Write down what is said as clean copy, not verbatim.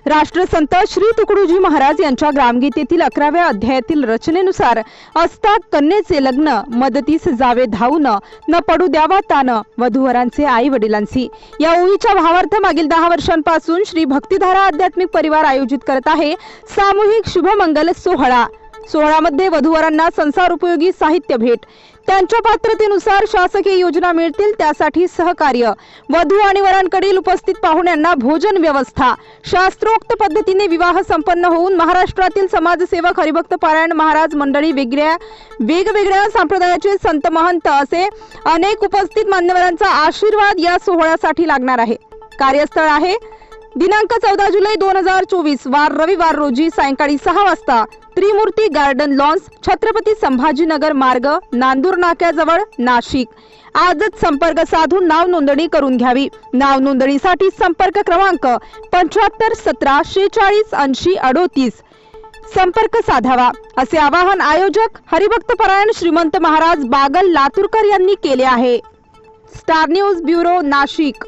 राष्ट्रसंत श्री तुकडोजी महाराज यांच्या ग्रामगीतेतील 11व्या अध्यायातील रचनेनुसार असता कन्येचे लग्न मदतीस जावे धावून न पडू द्यावा तान वधूवरांचे आई वडिलांची या ओळीच्या भावार्थ मागील 10 वर्षांपासून श्री भक्तिधारा आध्यात्मिक परिवार आयोजित करत आहे सामूहिक शुभमंगल सोहळा। सोहळ्यामध्ये वधूवरांना संसार उपयोगी साहित्य भेट, त्यांच्या पात्रतेनुसार शासकीय योजना मिळतील त्यासाठी सहकार्य, वधू आणि वरांकडील उपस्थित पाहुण्यांना भोजन व्यवस्था, शास्त्रोक्त पद्धतीने विवाह संपन्न होऊन महाराष्ट्रातील समाजसेवक हरिभक्त पारायण महाराज मंडळी वेगवेगळ्या संप्रदायाचे संत महंत असे अनेक उपस्थित मान्यवरांचा आशीर्वाद या सोहळ्यासाठी लागणार आहे। कार्यस्थळ आहे दिनांक 14 जुलै 2024 वार रविवार रोजी सायंकाळी 6 वाजता त्रिमूर्ती गार्डन लॉन्स, छत्रपती संभाजीनगर मार्ग, नांदूर नाक्याजवळ, नाशिक। आजच संपर्क साधून नाव नोंदणी करून घ्यावी। नाव नोंदणीसाठी संपर्क क्रमांक 75 17 46 80 38 संपर्क साधावा असे आवाहन आयोजक हरिभक्त पारायण श्रीमंत महाराज बागल लातूरकर यांनी केले आहे। Star news bureau, Nashik.